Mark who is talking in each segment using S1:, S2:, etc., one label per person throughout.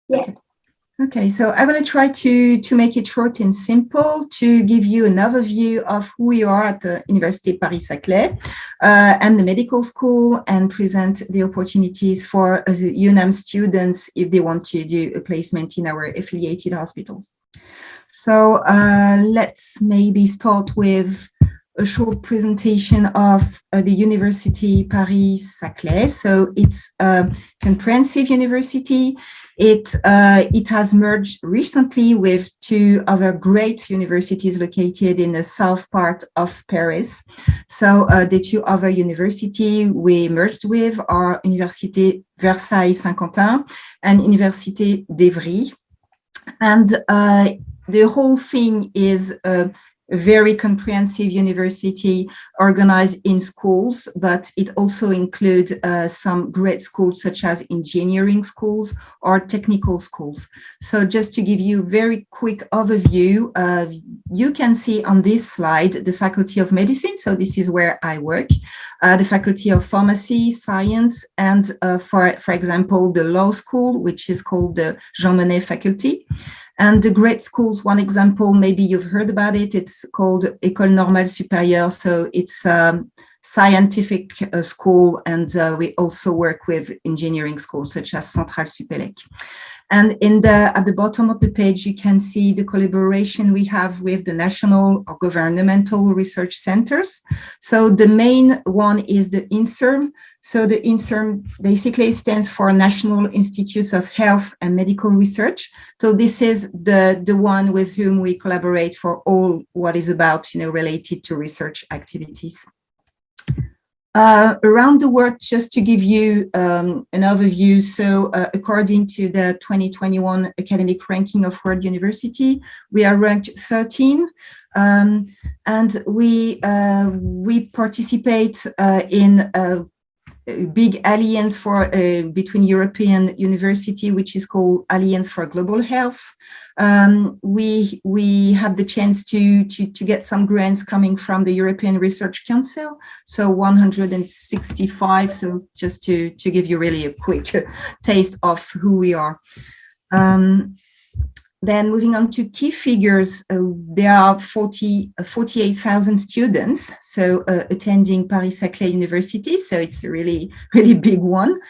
S1: Yeah. Okay, so I'm going to try to make it short and simple to give you an overview of who we are at the Université París-Saclay and the medical school, and present the opportunities for UNAM students if they want to do a placement in our affiliated hospitals. So let's maybe start with a short presentation of the Université París-Saclay. So it's a comprehensive university. It has merged recently with two other great universities located in the south part of Paris. So the two other universities we merged with are Université Versailles-Saint-Quentin and Université d'Evry. And the whole thing is a very comprehensive university organized in schools, but it also includes some great schools such as engineering schools or technical schools. So just to give you a very quick overview, you can see on this slide the Faculty of Medicine. So this is where I work, the Faculty of Pharmacy, Science, and for example, the Law School, which is called the Jean Monnet Faculty. And the great schools, one example, maybe you've heard about it, it's called École Normale Supérieure. So it's a scientific school, and we also work with engineering schools such as Centrale Supélec. And at the bottom of the page, you can see the collaboration we have with the national or governmental research centers. So the main one is the INSERM. So the INSERM basically stands for National Institutes of Health and Medical Research. So this is the one with whom we collaborate for all what is about, related to research activities. Around the world, just to give you an overview, so according to the 2021 academic ranking of World University, we are ranked 13, and we participate in a big alliance between European university, which is called Alliance for Global Health. We had the chance to get some grants coming from the European Research Council, so 165. So just to give you really a quick taste of who we are. Then moving on to key figures, there are 48,000 students, so attending Paris-Saclay University, so it's a really, really big one.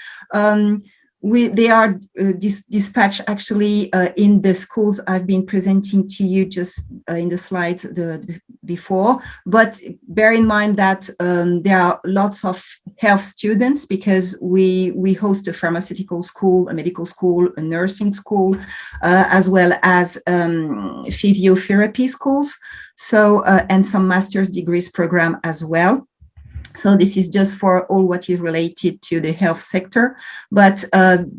S1: They are dispatched actually in the schools I've been presenting to you just in the slides before, but bear in mind that there are lots of health students because we host a pharmaceutical school, a medical school, a nursing school, as well as physiotherapy schools, so and some master's degrees program as well. So this is just for all what is related to the health sector. But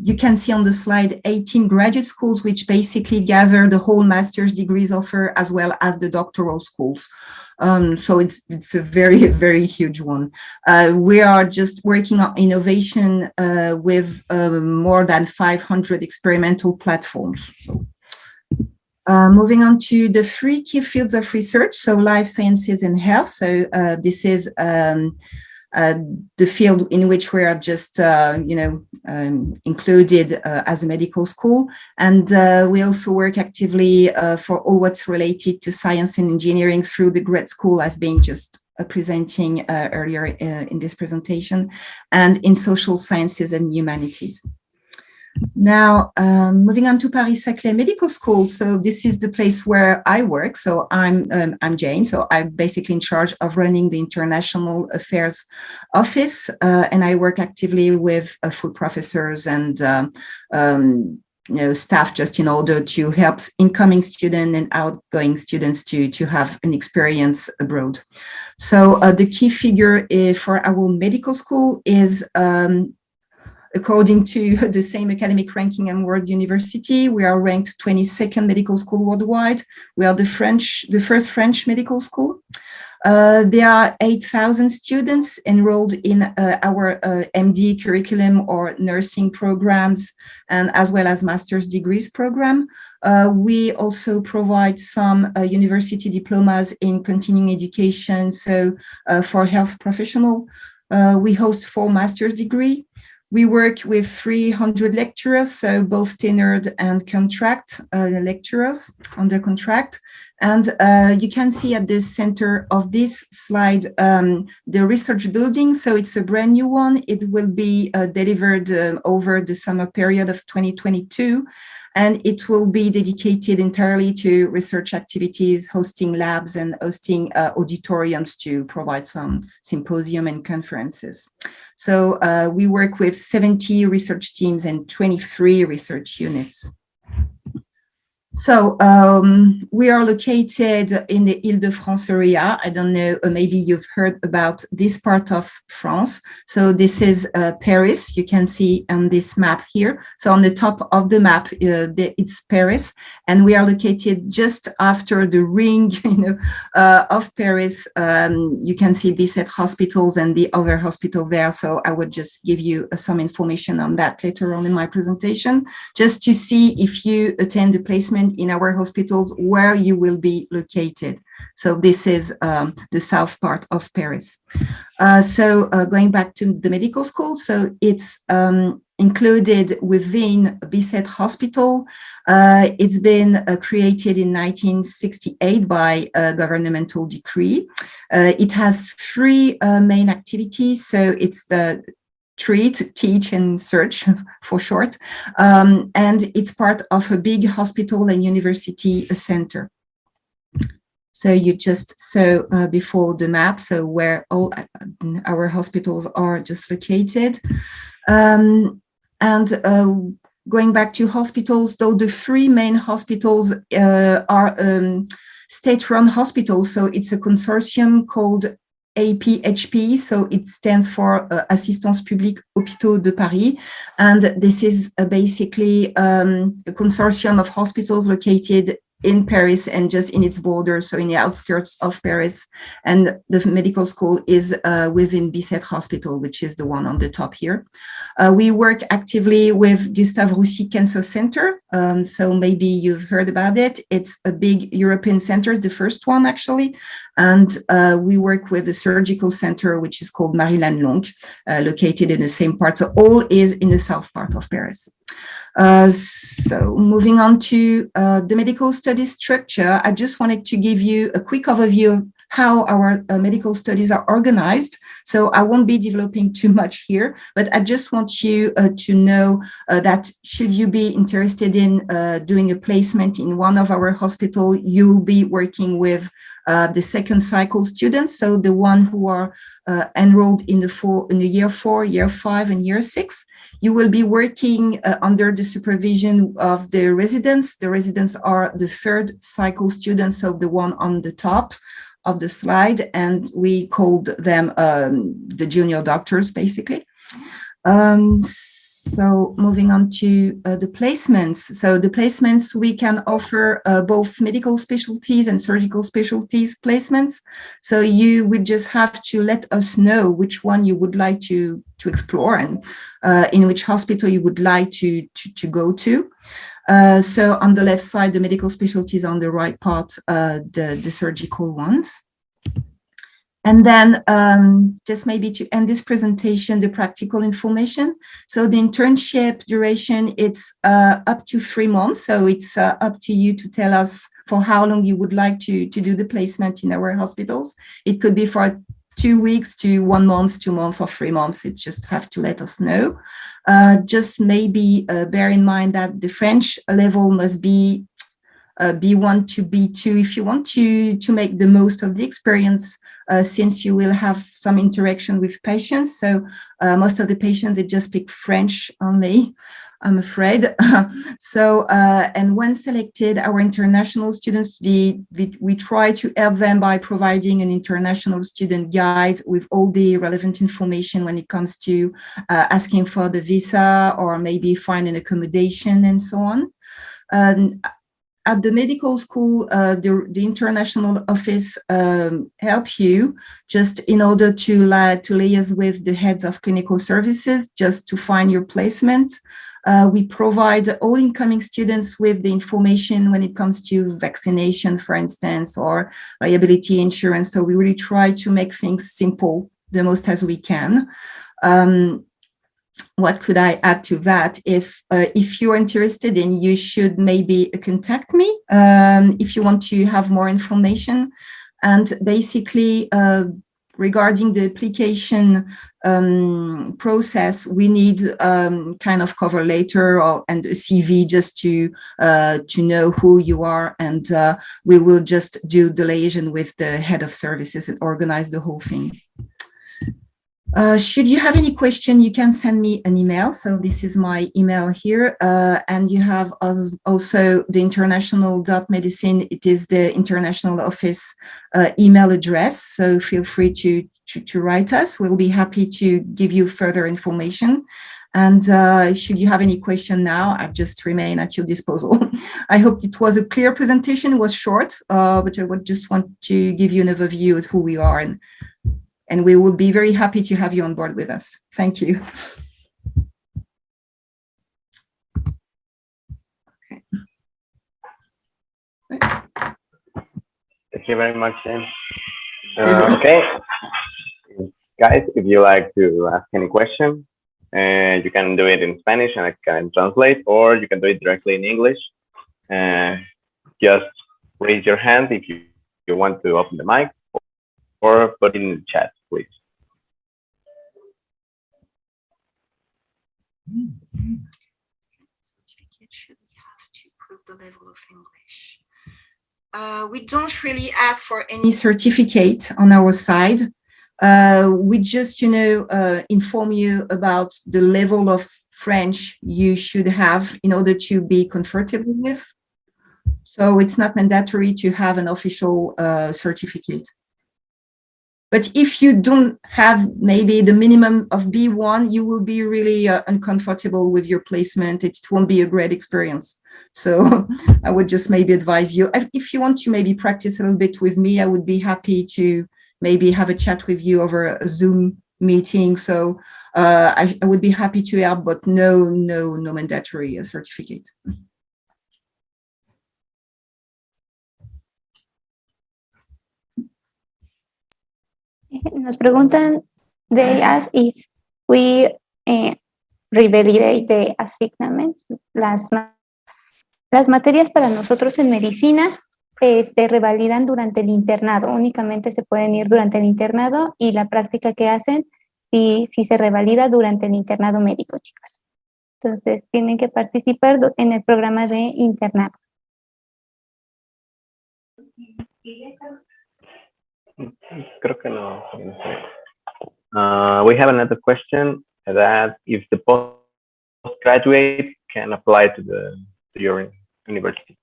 S1: you can see on the slide 18 graduate schools, which basically gather the whole master's degrees offer as well as the doctoral schools. So it's a very, very huge one. We are just working on innovation with more than 500 experimental platforms. Moving on to the three key fields of research, so life sciences and health. So this is the field in which we are just, included as a medical school. And we also work actively for all what's related to science and engineering through the grad school I've been just presenting earlier in this presentation, and in social sciences and humanities. Now, moving on to Paris-Saclay Medical School. So this is the place where I work. So I'm Jane. So I'm basically in charge of running the International Affairs Office, and I work actively with full professors and staff just in order to help incoming students and outgoing students to have an experience abroad. So the key figure for our medical school is according to the same academic ranking and World University, we are ranked 22nd medical school worldwide. We are the first French medical school. There are 8,000 students enrolled in our MD curriculum or nursing programs, and as well as master's degrees program. We also provide some university diplomas in continuing education, so for health professional. We host 4 master's degree. We work with 300 lecturers, so both tenured and contract lecturers under contract. And you can see at the center of this slide the research building. So it's a brand new one. It will be delivered over the summer period of 2022. And it will be dedicated entirely to research activities, hosting labs and hosting auditoriums to provide some symposium and conferences. So we work with 70 research teams and 23 research units. So we are located in the Île-de-France area. I don't know, maybe you've heard about this part of France. So this is Paris. You can see on this map here. So on the top of the map, it's Paris, and we are located just after the ring, of Paris. You can see Bicêtre hospitals and the other hospital there. So I would just give you some information on that later on in my presentation, just to see if you attend the placement in our hospitals where you will be located. So this is the south part of Paris. So going back to the medical school, so it's included within Bicêtre Hospital. It's been created in 1968 by a governmental decree. It has three main activities. So it's the treat, teach, and search for short. And it's part of a big hospital and university center. So you just saw before the map, so where all our hospitals are just located. And going back to hospitals, though the three main hospitals are state-run hospitals, so it's a consortium called APHP, so it stands for Assistance Publique Hôpitaux de Paris, and this is basically a consortium of hospitals located in Paris and just in its borders, so in the outskirts of Paris. And the medical school is within Bicêtre Hospital, which is the one on the top here. We work actively with Gustave Roussy Cancer Center. So maybe you've heard about it. It's a big European center, the first one actually. And we work with the surgical center, which is called Marie-Lannelongue, located in the same part. So all is in the south part of Paris. So moving on to the medical studies structure, I just wanted to give you a quick overview of how our medical studies are organized. So I won't be developing too much here, but I just want you to know that should you be interested in doing a placement in one of our hospitals, you'll be working with the second cycle students, so the one who are enrolled in the year 4, year 5, and year 6. You will be working under the supervision of the residents. The residents are the third cycle students, so the one on the top of the slide, and we called them the junior doctors, basically. So moving on to the placements. So the placements, we can offer both medical specialties and surgical specialties placements. So you would just have to let us know which one you would like to explore and in which hospital you would like to go to. So on the left side, the medical specialties, on the right part, the surgical ones. And then just maybe to end this presentation, the practical information. So the internship duration, it's up to 3 months. So it's up to you to tell us for how long you would like to do the placement in our hospitals. It could be for 2 weeks to 1 month, 2 months, or 3 months. It just have to let us know. Just maybe bear in mind that the French level must be B1 to B2 if you want to make the most of the experience, since you will have some interaction with patients. So most of the patients, they just speak French only, I'm afraid. So, and when selected, our international students, we try to help them by providing an international student guide with all the relevant information when it comes to asking for the visa or maybe finding accommodation and so on. At the medical school, the international office helps you just in order to liaise with the heads of clinical services, just to find your placement. We provide all incoming students with the information when it comes to vaccination, for instance, or liability insurance. So we really try to make things simple the most as we can. what could I add to that? If you're interested, then you should maybe contact me if you want to have more information. And basically, regarding the application process, we need kind of cover letter and a CV just to know who you are, and we will just do the liaison with the head of services and organize the whole thing. Should you have any question, you can send me an email. So this is my email here. And you have also the international.medicine. It is the international office email address. So feel free to write us. We'll be happy to give you further information. And should you have any question now, I just remain at your disposal. I hope it was a clear presentation. It was short, but I would just want to give you an overview of who we are, and we will be very happy to have you on board with us. Thank you. Okay.
S2: Thank you very much, James. Okay, guys, if you like to ask any question, you can do it in Spanish and I can translate, or you can do it directly in English. Just raise your hand if you want to open the mic, or put it in the chat, please.
S1: Should we have to prove the level of English? We don't really ask for any certificate on our side. We just, inform you about the level of French you should have in order to be comfortable with. So it's not mandatory to have an official certificate. But if you don't have maybe the minimum of B1, you will be really uncomfortable with your placement. It won't be a great experience. So I would just maybe advise you, if you want to maybe practice a little bit with me, I would be happy to maybe have a chat with you over a Zoom meeting. So I would be happy to help, but no mandatory certificate.
S3: Nos preguntan, they ask if we revalidate the assignments. Las materias para nosotros en medicina se revalidan durante el internado. Únicamente se pueden ir durante el internado, y la práctica que hacen sí se revalida durante el internado médico, chicos. Entonces tienen que participar en el programa de internado.
S2: Creo que no. We have another question, that if the postgraduate can apply to your university.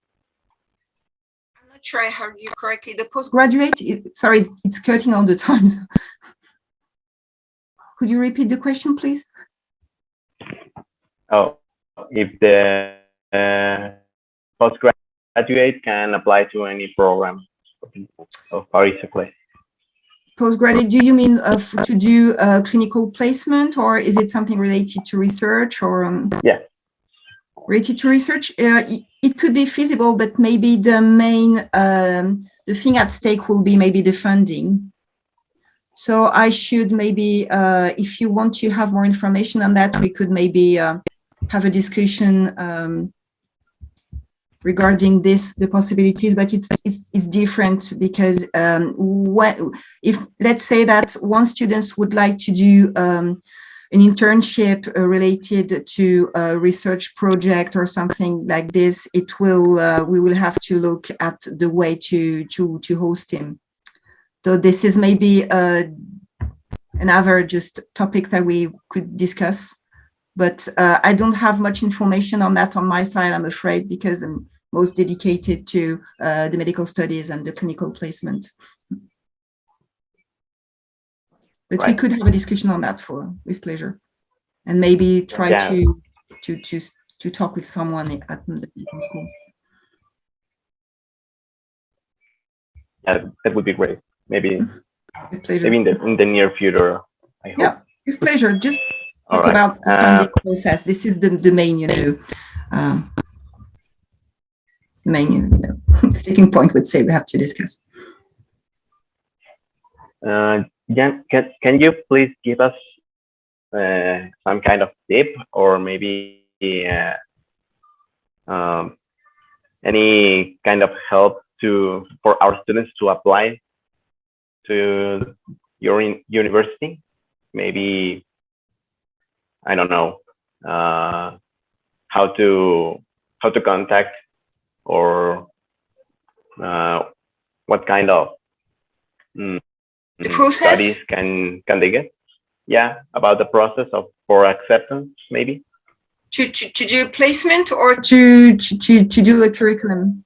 S1: I'm not sure I heard you correctly. The postgraduate, sorry, it's cutting all the time. So. Could you repeat the question, please?
S2: Oh, if the postgraduate can apply to any program of París-Saclay.
S1: Postgraduate, do you mean to do clinical placement, or is it something related to research, or
S2: yeah,
S1: related to research? It could be feasible, but maybe the main the thing at stake will be maybe the funding. So I should maybe, if you want to have more information on that, we could maybe have a discussion regarding the possibilities, but it's different, because if let's say that one student would like to do an internship related to a research project or something like this, we will have to look at the way to host him. So this is maybe another just topic that we could discuss, but I don't have much information on that on my side, I'm afraid, because I'm most dedicated to the medical studies and the clinical placements. But right. We could have a discussion on that with pleasure, and maybe try to talk with someone at the medical school.
S2: Yeah, that would be great. Maybe,
S1: with pleasure.
S2: Maybe in the near future, I hope.
S1: Yeah, with pleasure. Just talk about the funding process. This is the main, sticking point, would say we have to discuss.
S2: Jan, can you please give us some kind of tip, or maybe any kind of help for our students to apply to your university? Maybe, I don't know, how to contact, or what kind of
S1: the process
S2: studies can they get? Yeah, about the process for acceptance, maybe.
S1: to do a placement, or to do a curriculum?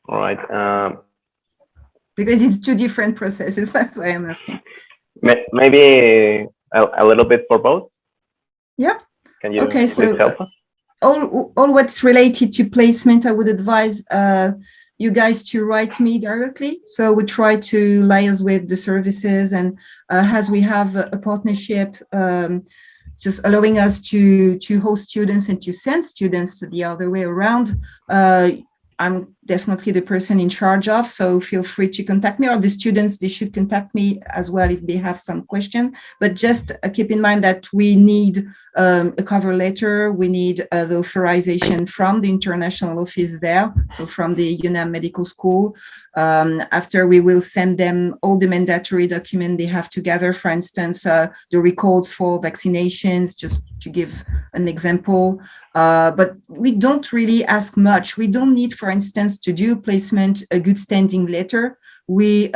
S2: All right.
S1: Because it's two different processes. That's why I'm asking.
S2: Maybe a little bit for both.
S1: Yeah.
S2: Can you
S1: okay, so
S2: help us?
S1: All what's related to placement, I would advise you guys to write me directly. So we try to liaise with the services, and as we have a partnership, just allowing us to host students and to send students the other way around. I'm definitely the person in charge of, so feel free to contact me, or the students, they should contact me as well if they have some question. But just keep in mind that we need a cover letter, we need the authorization from the international office there, so from the UNAM Medical School. After, we will send them all the mandatory documents they have to gather, for instance, the records for vaccinations, just to give an example. But we don't really ask much. We don't need, for instance, to do placement, a good standing letter. We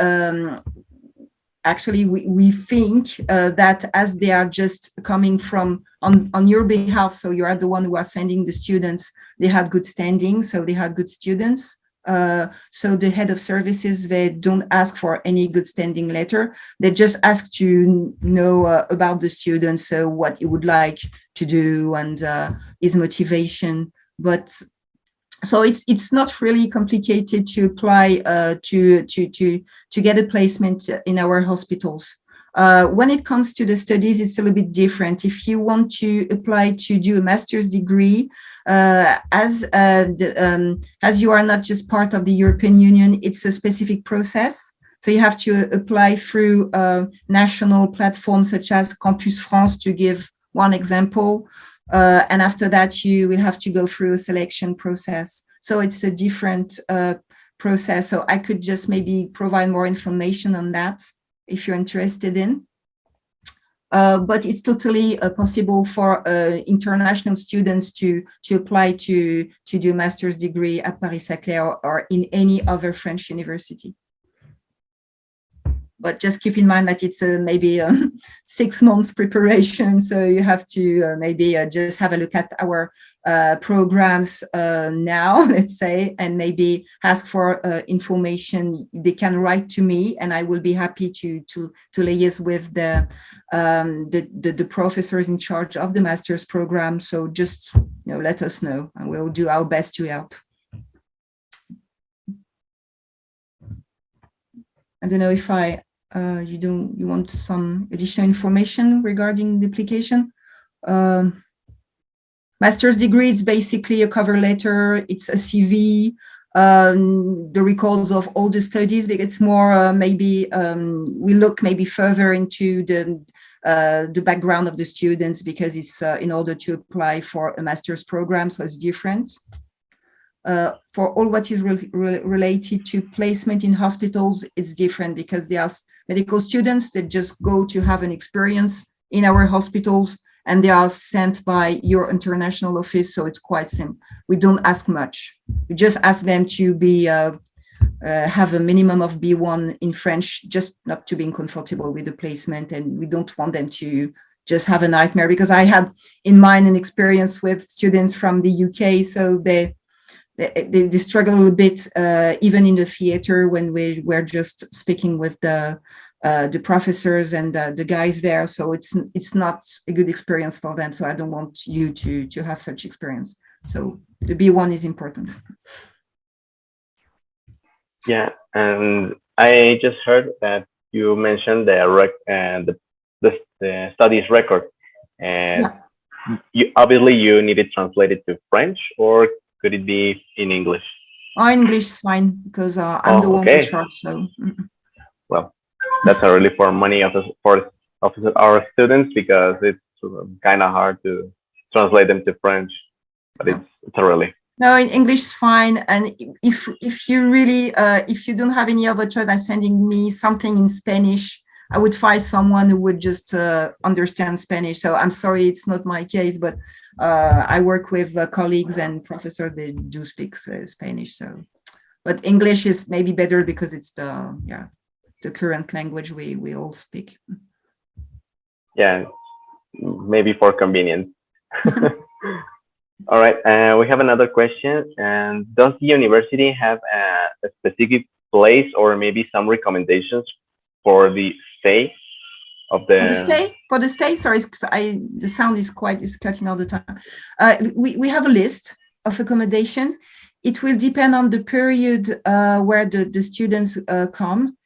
S1: actually we think that as they are just coming from on your behalf, so you are the one who are sending the students, they have good standing, so they have good students. So the head of services, they don't ask for any good standing letter. They just ask to know about the students, so what he would like to do, and his motivation. But so it's not really complicated to apply to get a placement in our hospitals. When it comes to the studies, it's a little bit different. If you want to apply to do a master's degree, as you are not just part of the European Union, it's a specific process. So you have to apply through national platforms such as Campus France, to give one example. And after that, you will have to go through a selection process. So it's a different process. So I could just maybe provide more information on that if you're interested in. But it's totally possible for international students to apply to do a master's degree at Paris-Saclay or in any other French university. But just keep in mind that it's maybe 6 months preparation. So you have to maybe just have a look at our programs now, let's say, and maybe ask for information. They can write to me, and I will be happy to liaise with the professors in charge of the master's program. So just let us know, and we'll do our best to help. I don't know if you want some additional information regarding the application. Master's degree is basically a cover letter. It's a CV, the records of all the studies. It's more maybe we look maybe further into the background of the students, because it's in order to apply for a master's program, so it's different. For all what is related to placement in hospitals, it's different, because there are medical students that just go to have an experience in our hospitals, and they are sent by your international office. So it's quite simple. We don't ask much. We just ask them to be have a minimum of B1 in French, just not to be comfortable with the placement. And we don't want them to just have a nightmare, because I had in mind an experience with students from the UK. So they struggle a little bit, even in the theater, when we were just speaking with the professors and the guys there. So it's not a good experience for them. So I don't want you to have such experience. So the B1 is important.
S2: Yeah, and I just heard that you mentioned the studies record, and obviously you need it translated to French, or could it be in English?
S1: English is fine, because I'm the one in charge. So
S2: well, that's really for many of our students, because it's kind of hard to translate them to French, but it's a really.
S1: No, in English is fine. And if you really, if you don't have any other choice than sending me something in Spanish, I would find someone who would just understand Spanish. So I'm sorry, it's not my case, but I work with colleagues and professors, they do speak Spanish. So, but English is maybe better because it's the current language we all speak.
S2: Yeah, maybe for convenience. All right, we have another question. And does the university have a specific place or maybe some recommendations for the stay of the
S1: for the stay? Sorry, the sound is cutting all the time. We have a list of accommodations. It will depend on the period where the students come.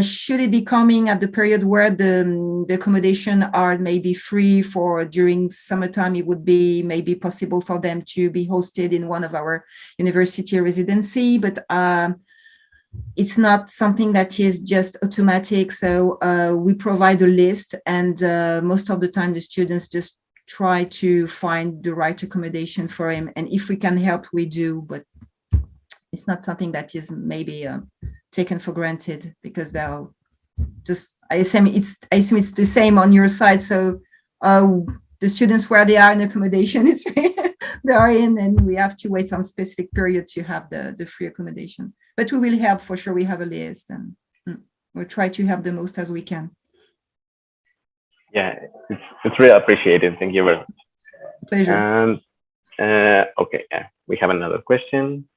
S1: Should it be coming at the period where the accommodation are maybe free for during summertime, it would be maybe possible for them to be hosted in one of our university residency, but it's not something that is just automatic. So we provide a list, and most of the time the students just try to find the right accommodation for him. And if we can help, we do, but it's not something that is maybe taken for granted, because they'll just, I assume it's the same on your side. So the students where they are in accommodation, it's they are in, and we have to wait some specific period to have the free accommodation. But we will help for sure. We have a list, and we'll try to help the most as we can.
S2: Yeah, it's really appreciated. Thank you very much.
S1: Pleasure.
S2: Okay, we have another question.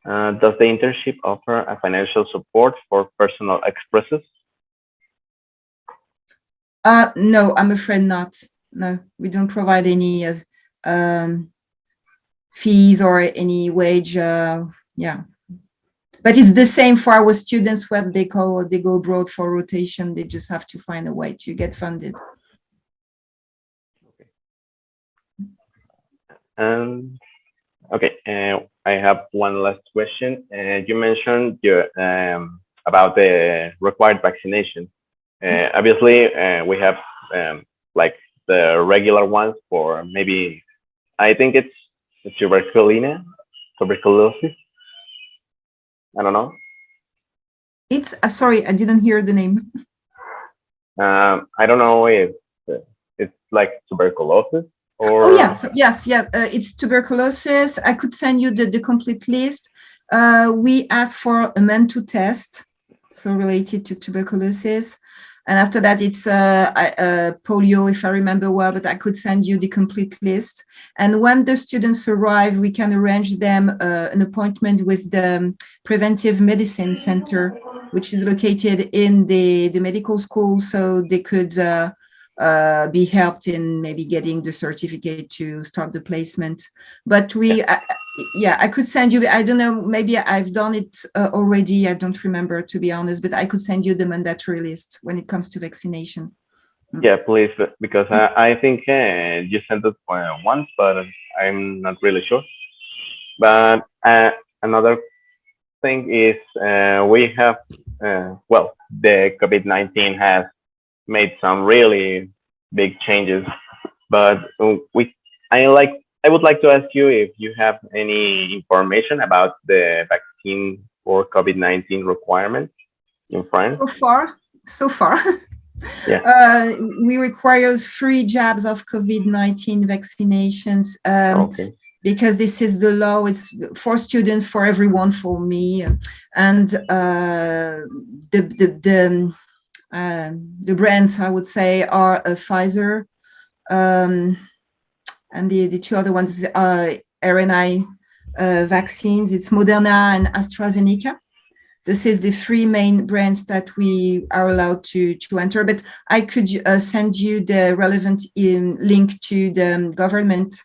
S2: Does the internship offer a financial support for personal expenses?
S1: No, I'm afraid not. No, we don't provide any fees or any wage. But it's the same for our students when they go abroad for rotation. They just have to find a way to get funded.
S2: Okay, I have one last question. You mentioned about the required vaccination. Obviously, we have like the regular ones for maybe, I think it's tuberculosis. I don't know.
S1: It's sorry, I didn't hear the name.
S2: I don't know if it's like tuberculosis. Or...
S1: Oh yeah, so yes, it's tuberculosis. I could send you the complete list. We ask for a Mantoux test, so related to tuberculosis, and after that it's polio, if I remember well. But I could send you the complete list. And when the students arrive, we can arrange them an appointment with the preventive medicine center, which is located in the medical school, so they could be helped in maybe getting the certificate to start the placement. But I could send you, I don't know, maybe I've done it already, I don't remember, to be honest, but I could send you the mandatory list when it comes to vaccination.
S2: Yeah, please, because I think you sent it once, but I'm not really sure. But another thing is we have, the COVID-19 has made some really big changes, but I would like to ask you if you have any information about the vaccine for COVID-19 requirements in France.
S1: So far, yeah. We require 3 jabs of COVID-19 vaccinations. Okay. Because this is the law. It's for students, for everyone, for me, and the brands, I would say, are Pfizer, and the 2 other ones are RNA vaccines. It's Moderna and AstraZeneca. This is the 3 main brands that we are allowed to enter. But I could send you the relevant link to the government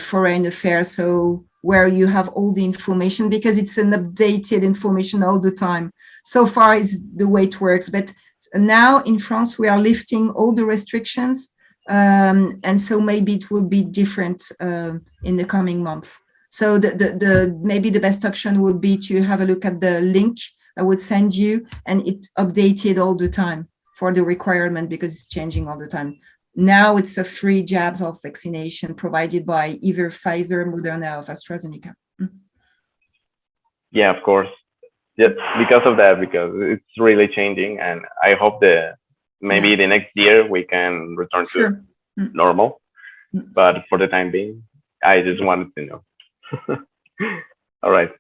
S1: foreign affairs, so where you have all the information, because it's an updated information all the time. So far, it's the way it works. But now in France, we are lifting all the restrictions, and so maybe it will be different in the coming months. So maybe the best option would be to have a look at the link I would send you, and it's updated all the time for the requirement because it's changing all the time. Now it's a free jabs of vaccination provided by either Pfizer, Moderna, or AstraZeneca.
S2: Yeah, of course. Just because of that, because it's really changing, and I hope maybe the next year we can return to normal. But for the time being, I just wanted to know. All right.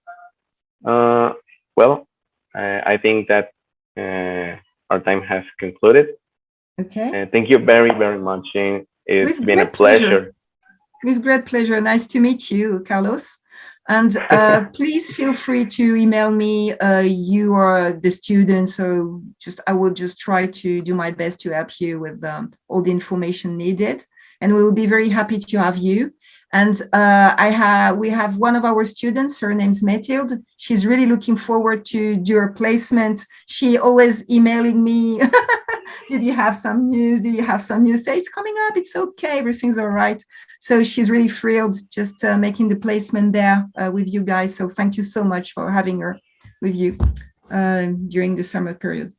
S2: Well, I think that our time has concluded.
S1: Okay.
S2: Thank you very, very much, Jane. It's
S1: With
S2: been a
S1: great pleasure.
S2: pleasure.
S1: With great pleasure. Nice to meet you, Carlos. And please feel free to email me. You are the student, so I will just try to do my best to help you with all the information needed. And we will be very happy to have you. And we have one of our students, her name's Mathilde. She's really looking forward to do her placement. She always emailing me, did you have some news? Do you have some news? Say, it's coming up, it's okay, everything's all right. So she's really thrilled just making the placement there with you guys. So thank you so much for having her with you during the summer period.